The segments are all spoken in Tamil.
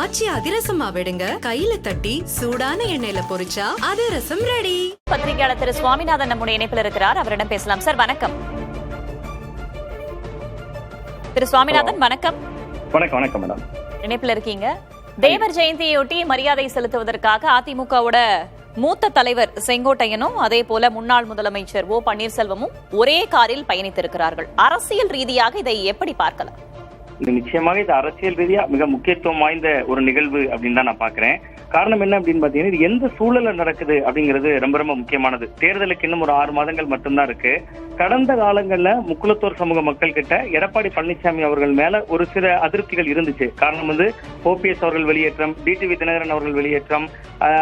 காய்ச்சி அதிரசமா விடுங்க, கையில தட்டி சூடான எண்ணெயில பொரிச்சா அதிரசம் ரெடி. பத்திரிகையாளர் திரு சுவாமிநாதன் நம்முடைய இணைப்பில் இருக்கிறார், அவரிடம் பேசலாம். சார் வணக்கம். திரு சுவாமிநாதன் வணக்கம். வணக்கம். வணக்கம் மேடம். இணைப்பில் இருக்கீங்க. தேவர் ஜெயந்தியொட்டி மரியாதை செலுத்துவதற்காக அதிமுகவோட மூத்த தலைவர் செங்கோட்டையனும் அதே போல முன்னாள் முதலமைச்சர் ஓ பன்னீர்செல்வமும் ஒரே காரில் பயணித்திருக்கிறார்கள். அரசியல் ரீதியாக இதை எப்படி பார்க்கலாம்? நிச்சயமாக இது அரசியல் ரீதியா மிக முக்கியத்துவம் வாய்ந்த ஒரு நிகழ்வு அப்படின்னு தான் நான் பாக்குறேன். காரணம் என்ன அப்படின்னு பாத்தீங்கன்னா, இது எந்த சூழல்ல நடக்குது அப்படிங்கிறது ரொம்ப ரொம்ப முக்கியமானது. தேர்தலுக்கு இன்னும் ஒரு 6 மாதங்கள் மட்டும்தான் இருக்கு. கடந்த காலங்கள்ல முக்குளத்தோர் சமூக மக்கள் கிட்ட எடப்பாடி பழனிசாமி அவர்கள் மேல ஒரு சில அதிருப்திகள் இருந்துச்சு. காரணம் ஓபிஎஸ் அவர்கள் வெளியேற்றம், டிடிவி தினகரன் அவர்கள் வெளியேற்றம்,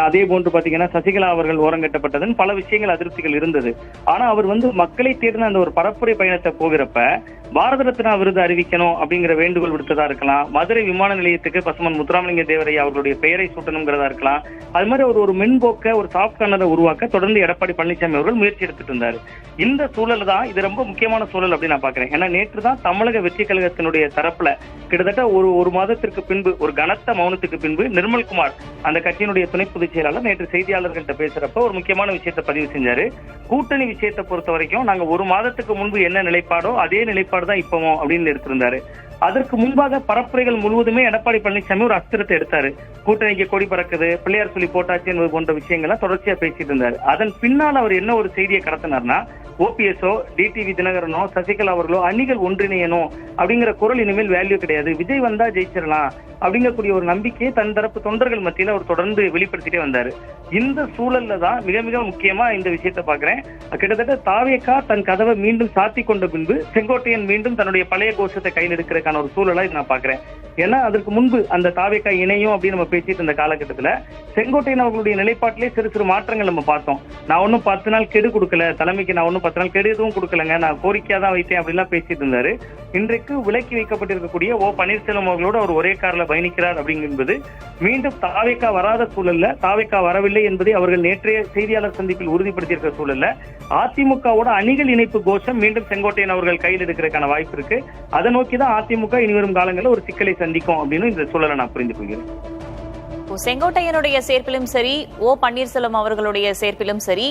அதே போன்று பாத்தீங்கன்னா சசிகலா அவர்கள் ஓரங்கட்டப்பட்டதுன்னு பல விஷயங்கள் அதிருப்திகள் இருந்தது. ஆனா அவர் மக்களை தேர்ந்த அந்த ஒரு பரப்புரை பயணத்தை போகிறப்ப பாரத ரத்னா விருது அறிவிக்கணும் அப்படிங்கிற வேண்டுகோள் விடுத்ததா இருக்கலாம், மதுரை விமான நிலையத்துக்கு பசுமன் முத்துராமலிங்க தேவரையா அவர்களுடைய பெயரை சூட்டணுங்கிறதா இருக்கலாம். அது மாதிரி ஒரு மென்போக்க ஒரு சாஃப்ட் கார்னரை உருவாக்க தொடர்ந்து எடப்பாடி பழனிசாமி அவர்கள் முயற்சி எடுத்துட்டு இருந்தாரு. இந்த சூழல் தான் இது ரொம்ப முக்கியமான சூழல் அப்படின்னு நான் பாக்குறேன். ஏன்னா நேற்று தான் தமிழக வெற்றி கழகத்தினுடைய தரப்புல கிட்டத்தட்ட ஒரு மாதத்திற்கு பின்பு, ஒரு கனத்த மௌனத்துக்கு பின்பு நிர்மல்குமார் அந்த கட்சியினுடைய துணை பொதுச் செயலாளர் நேற்று செய்தியாளர்கள்ட்ட பேசுறப்ப ஒரு முக்கியமான விஷயத்தை பதிவு செஞ்சாரு. கூட்டணி விஷயத்தை பொறுத்த வரைக்கும் நாங்க 1 மாதத்துக்கு முன்பு என்ன நிலைப்பாடோ அதே நிலைப்பாடு தான் இப்பவும் அப்படின்னு எடுத்திருந்தாரு. அதற்கு முன்பாக பரப்புரைகள் முழுவதுமே எடப்பாடி பழனிசாமி ஒரு அஸ்திரத்தை எடுத்தாரு. கூட்டணிக்கு கொடி பறக்குது, பிள்ளையார் சொல்லி போட்டாச்சு என்பது போன்ற விஷயங்கள்லாம் தொடர்ச்சியா பேசிட்டு இருந்தாரு. அதன் பின்னால் அவர் என்ன ஒரு செய்தியை கடத்தினார்னா, ஓபிஎஸ்ஓ டிடிவி தினகரனோ சசிகலா அவர்களோ அணிகள் ஒன்றிணையணும் அப்படிங்கிற குரல் இனிமேல் வேல்யூ கிடையாது, விஜய் வந்தா ஜெயிச்சிடலாம் அப்படிங்கக்கூடிய ஒரு நம்பிக்கையை தன் தரப்பு தொண்டர்கள் மத்தியில அவர் தொடர்ந்து வெளிப்படுத்திட்டே வந்தாரு. இந்த சூழல்ல தான் மிக மிக முக்கியமா இந்த விஷயத்தை பாக்குறேன். கிட்டத்தட்ட தாவேகா தன் கதவை மீண்டும் சாத்தி கொண்ட பின்பு செங்கோட்டையன் மீண்டும் தன்னுடைய பழைய கோஷத்தை கையில் எடுக்கிறதுக்கான ஒரு சூழலா இது நான் பாக்குறேன். ஏன்னா அதற்கு முன்பு அந்த தாவேகா இணையும் அப்படின்னு நம்ம பேசிட்டு இருந்த காலகட்டத்துல செங்கோட்டையன் அவர்களுடைய நிலைப்பாட்டிலே சிறு மாற்றங்கள் நம்ம பார்த்தோம். நான் ஒன்னும் 10 நாள் கெடு கொடுக்கல, தலைமைக்கு நான் ஒன்னும் 10 நாள் கெடு எதுவும் கொடுக்கலங்க, நான் கோரிக்கையா தான் வைத்தேன் அப்படின்லாம் பேசிட்டு இருந்தாரு. இன்றைக்கு விலக்கி வைக்கப்பட்டிருக்கக்கூடிய ஓ பன்னீர்செல்வம் அவர்களோட அவர் ஒரே கார்ல பயணிக்கிறார் அப்படிங்கிறது மீண்டும் தாவேகா வராத சூழல்ல, தாவேகா வரவில்லை என்பதை அவர்கள் நேற்றைய செய்தியாளர் சந்திப்பில் உறுதிப்படுத்தியிருக்கிற சூழல்ல அதிமுகவோட அணிகள் இணைப்பு கோஷம் மீண்டும் செங்கோட்டையன் அவர்கள் கையில் எடுக்கிறதுக்கான வாய்ப்பு இருக்கு. அதை நோக்கிதான் அதிமுக இனி வரும் காலங்களில் ஒரு சிக்கலை சந்திக்கும் அப்படின்னு இந்த சூழலை நான் புரிந்து கொள்கிறேன். செங்கோட்டையனுடைய சேர்ப்பிலும் சரி, ஓ பன்னீர்செல்வம் அவர்களுடைய சேர்ப்பிலும் சரி,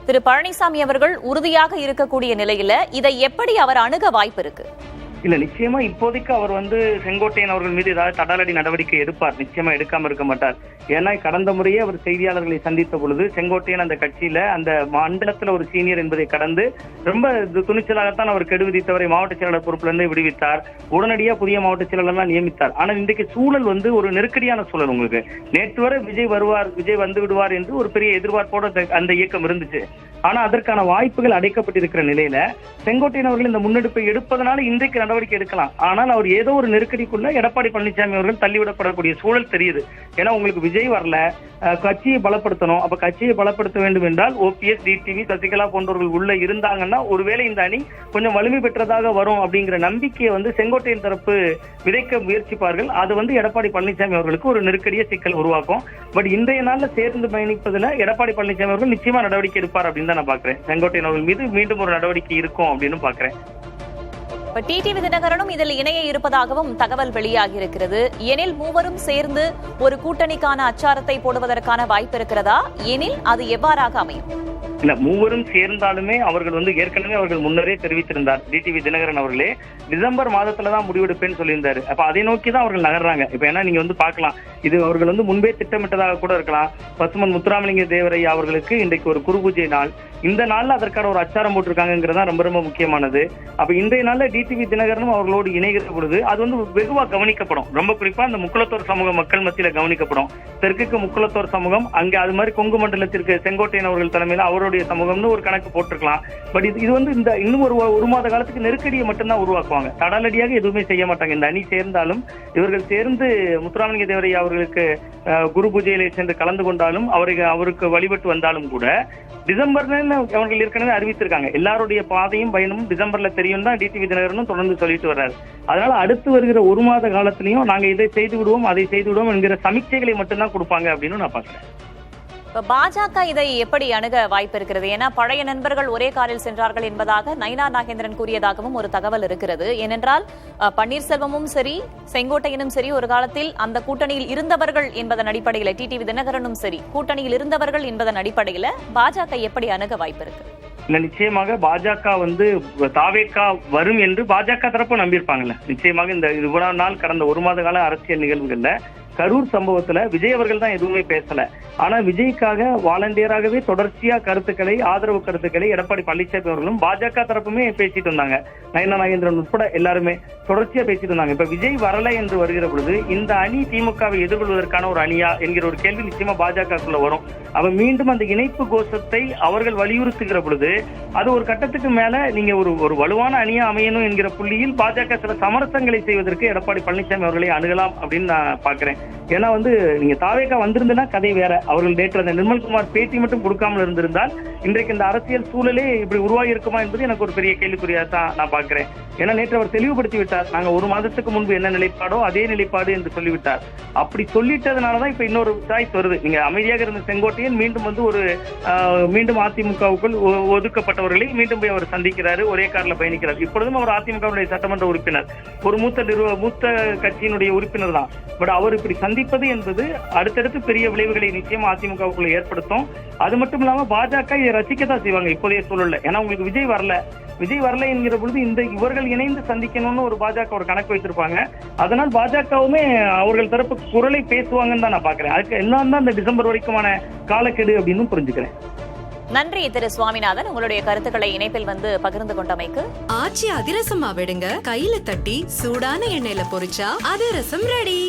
திரு பழனிசாமி அவர்கள் உறுதியாக இருக்கக்கூடிய நிலையில இதை எப்படி அவர் அணுக வாய்ப்பு இருக்கு? இல்ல, நிச்சயமா இப்போதைக்கு அவர் செங்கோட்டையன் அவர்கள் மீது ஏதாவது தடாலடி நடவடிக்கை எடுப்பார், நிச்சயமா எடுக்காம இருக்க மாட்டார். ஏன்னா கடந்த முறையே அவர் செய்தியாளர்களை சந்தித்த பொழுது செங்கோட்டையன் அந்த கட்சியில அந்த மண்டலத்துல ஒரு சீனியர் என்பதை கடந்து ரொம்ப துணிச்சலாகத்தான் அவர் கெடு விதித்தவரை மாவட்ட செயலாளர் பொறுப்புல இருந்து விடுவித்தார். உடனடியா புதிய மாவட்ட செயலாளர் நியமித்தார். ஆனா இன்றைக்கு சூழல் ஒரு நெருக்கடியான சூழல். உங்களுக்கு நேற்று வரை விஜய் வருவார், விஜய் வந்து விடுவார் என்று ஒரு பெரிய எதிர்பார்ப்போட அந்த இயக்கம் இருந்துச்சு. ஆனா அதற்கான வாய்ப்புகள் அடைக்கப்பட்டிருக்கிற நிலையில செங்கோட்டையன் அவர்கள் இந்த முன்னெடுப்பை எடுப்பதனால இன்றைக்கு நடவடிக்கை எடுக்கலாம். ஆனால் அவர் ஏதோ ஒரு நெருக்கடிக்குள்ள எடப்பாடி பழனிசாமி அவர்கள் தள்ளிவிடப்படக்கூடிய சூழல் தெரியுது. ஏன்னா உங்களுக்கு விஜய் வரல, கட்சியை பலப்படுத்தணும். அப்ப கட்சியை பலப்படுத்த வேண்டும் என்றால் ஓபிஎஸ், டிடிவி, சசிகலா போன்றவர்கள் உள்ள இருந்தாங்கன்னா ஒருவேளை இந்த அணி கொஞ்சம் வலிமை பெற்றதாக வரும் அப்படிங்கிற நம்பிக்கையை செங்கோட்டையன் தரப்பு விதைக்க முயற்சிப்பார்கள். அது எடப்பாடி பழனிசாமி அவர்களுக்கு ஒரு நெருக்கடிய சிக்கல் உருவாக்கும். பட் இன்றைய நாள்ல சேர்ந்து பயணிப்பதுல எடப்பாடி பழனிசாமி அவர்கள் நிச்சயமா நடவடிக்கை எடுப்பார் அப்படின்னு தான் நான் பாக்குறேன். செங்கோட்டையன் அவர்கள் மீது மீண்டும் ஒரு நடவடிக்கை இருக்கும் அப்படின்னு பாக்குறேன். டிடிவி தினகரனும் இதில் இணைய இருப்பதாகவும் தகவல் வெளியாகி இருக்கிறது. எனில் மூவரும் சேர்ந்து ஒரு கூட்டணிக்கான அச்சாரத்தை போடுவதற்கான வாய்ப்பு இருக்கிறதா? எனில் அது எவ்வாறாக அமையும்? இல்ல, மூவரும் சேர்ந்தாலுமே அவர்கள் ஏற்கனவே அவர்கள் முன்னரே தெரிவித்திருந்தார். டிடிவி தினகரன் அவர்களே டிசம்பர் மாதத்துலதான் முடிவெடுப்பேன்னு சொல்லியிருந்தாரு. அப்ப அதை நோக்கிதான் அவர்கள் நகர்றாங்க. இப்ப ஏன்னா நீங்க பாக்கலாம், இது அவர்கள் முன்பே திட்டமிட்டதாக கூட இருக்கலாம். பசுமன் முத்துராமலிங்க தேவரையா அவர்களுக்கு இன்றைக்கு ஒரு குரு பூஜை நாள். இந்த நாள்ல அதற்கான ஒரு அச்சாரம் போட்டிருக்காங்கிறதா ரொம்ப ரொம்ப முக்கியமானது. அப்ப இன்றைய நாள்ல டிடிவி தினகரனும் அவர்களோடு இணைகிற பொழுது அது வெகுவா கவனிக்கப்படும். ரொம்ப குறிப்பா இந்த முக்குளத்தோர் சமூக மக்கள் மத்தியில கவனிக்கப்படும். தெற்குக்கு முக்குளத்தோர் சமூகம், அங்கே அது மாதிரி கொங்கு மண்டலத்திற்கு செங்கோட்டையன் அவர்கள் தலைமையில அவருடைய சமூகம்னு ஒரு கணக்கு போட்டிருக்கலாம். பட் இது இந்த இன்னும் ஒரு மாத காலத்துக்கு நெருக்கடியை மட்டும்தான் உருவாக்குவாங்க. தடாலடியாக எதுவுமே செய்ய மாட்டாங்க. இந்த அணி சேர்ந்தாலும் இவர்கள் சேர்ந்து முத்துராமலிங்க தேவரையா அவர்களுக்கு குரு பூஜையிலே சென்று கலந்து கொண்டாலும் அவருக்கு வழிபட்டு வந்தாலும் கூட டிசம்பர்ல அவர்கள் ஏற்கனவே அறிவித்திருக்காங்க. எல்லாருடைய பாதையும் பயணமும் டிசம்பர்ல தெரியும் தான் டிடிவி தினகரனும் தொடர்ந்து சொல்லிட்டு வர்றாரு. அதனால அடுத்து வருகிற 1 மாத காலத்திலையும் நாங்க இதை செய்து விடுவோம், அதை செய்து விடுவோம் என்கிற சமீட்சைகளை மட்டும்தான் கொடுப்பாங்க அப்படின்னு நான் பாக்குறேன். இப்ப பாஜக இதை எப்படி அணுக வாய்ப்பு இருக்கிறது? ஏன்னா பழைய நண்பர்கள் ஒரே காரில் சென்றார்கள் என்பதாக நயினார் நாகேந்திரன் கூறியதாகவும் ஒரு தகவல் இருக்கிறது. ஏனென்றால் பன்னீர்செல்வமும் சரி செங்கோட்டையனும் சரி ஒரு காலத்தில் அந்த கூட்டணியில் இருந்தவர்கள் என்பதன் அடிப்படையில், டிடிவி தினகரனும் சரி கூட்டணியில் இருந்தவர்கள் என்பதன் அடிப்படையில் பாஜக எப்படி அணுக வாய்ப்பு இருக்கு? இல்ல, நிச்சயமாக பாஜக தாவேகா வரும் என்று பாஜக தரப்பு நம்பியிருப்பாங்கல்ல. நிச்சயமாக இந்த இவ்வளவு நாள் கடந்த ஒரு மாத கால அரசியல் நிகழ்வுகள்ல கரூர் சம்பவத்துல விஜய் அவர்கள் தான் எதுவுமே பேசல. ஆனா விஜய்க்காக வாலண்டியராகவே தொடர்ச்சியா கருத்துக்களை, ஆதரவு கருத்துக்களை எடப்பாடி பழனிசாமி அவர்களும் பாஜக தரப்புமே பேசிட்டு இருந்தாங்க. நயினார் நாகேந்திரன் உட்பட எல்லாருமே தொடர்ச்சியா பேசிட்டு இருந்தாங்க. இப்ப விஜய் வரல என்று வருகிற பொழுது இந்த அணி திமுகவை எதிர்கொள்வதற்கான ஒரு அணியா என்கிற ஒரு கேள்வி நிச்சயமா பாஜகக்குள்ள வரும். அவ மீண்டும் அந்த இணைப்பு கோஷத்தை அவர்கள் வலியுறுத்துகிற பொழுது அது ஒரு கட்டத்துக்கு மேல நீங்க ஒரு வலுவான அணியா அமையணும் என்கிற புள்ளியில் பாஜக சில சமரசங்களை செய்வதற்கு எடப்பாடி பழனிசாமி அவர்களை அணுகலாம் அப்படின்னு நான் பாக்குறேன். ஏன்னா நீங்க தாவேகா வந்திருந்தா கதை வேற. அவர்கள் நேற்று அந்த நிர்மல்குமார் பேட்டி மட்டும் கொடுக்காமல் இருந்திருந்தால் இன்றைக்கு இந்த அரசியல் சூழலே இப்படி உருவாகி இருக்குமா என்பது எனக்கு ஒரு பெரிய கேள்விக்குறியா தான் நான் பார்க்கிறேன். ஏன்னா நேற்று அவர் தெளிவுபடுத்தி விட்டார். நாங்க ஒரு மாதத்துக்கு முன்பு என்ன நிலைப்பாடோ அதே நிலைப்பாடு என்று சொல்லிவிட்டார். அப்படி சொல்லிட்டதுனாலதான் இப்ப இன்னொரு சாய்ஸ் வருது. நீங்க அமைதியாக இருந்த செங்கோட்டையன் மீண்டும் மீண்டும் அதிமுகவுக்குள் ஒதுக்கப்பட்டவர்களை மீண்டும் போய் அவர் சந்திக்கிறாரு, ஒரே கார்ல பயணிக்கிறார். இப்பொழுதும் அவர் அதிமுகவுடைய சட்டமன்ற உறுப்பினர், ஒரு மூத்த கட்சியினுடைய உறுப்பினர் தான். பட் அவர் இப்படி சந்திப்பது என்பது அடுத்தடுத்து பெரிய விளைவுகளை நிச்சயமா அதிமுகவுக்குள்ள ஏற்படுத்தும். அது மட்டும் இல்லாம பாஜக இதை ரசிக்கத்தான் செய்வாங்க இப்போதைய சூழல்ல. ஏன்னா உங்களுக்கு விஜய் வரல என்கிற பொழுது இவர்கள் இணைந்து சந்திக்கணும்னு ஒரு பாஜக ஒரு கணக்கு வைத்திருப்பாங்க. அதனால் பாஜகவுமே அவர்கள் தரப்பு குரலை பேசுவாங்கன்னு தான் நான் பாக்குறேன். அதுக்கு எல்லாம் தான் இந்த டிசம்பர் வரைக்குமான காலக்கெடு அப்படின்னு புரிஞ்சுக்கிறேன். நன்றி திரு சுவாமிநாதன், உங்களுடைய கருத்துக்களை இணைப்பில் பகிர்ந்து கொண்டமைக்கு. ஆச்சி அதிரசமா விடுங்க, கையில தட்டி சூடான எண்ணெயில பொரிச்சா அதிரசம் ரெடி.